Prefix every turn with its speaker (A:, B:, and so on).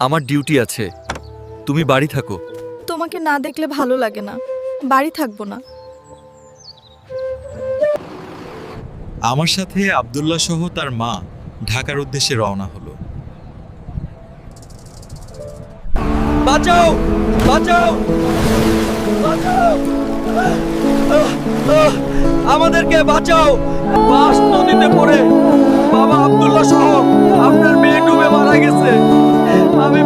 A: আমার ডিউটি আছে, তুমি বাড়ি থাকো।
B: তোমাকে না দেখলে ভালো লাগে না, বাড়ি থাকবো না।
C: আমার সাথে আব্দুল্লাহ সহ তার মা ঢাকার উদ্দেশ্যে রওনা হলো।
A: বাঁচাও, বাঁচাও, বাঁচাও, আমাদেরকে বাঁচাও। বাস নদীতে পড়ে বাবা আব্দুল্লাহ সহ আপনার মেয়ে ডুবে মারা গেছে। আমি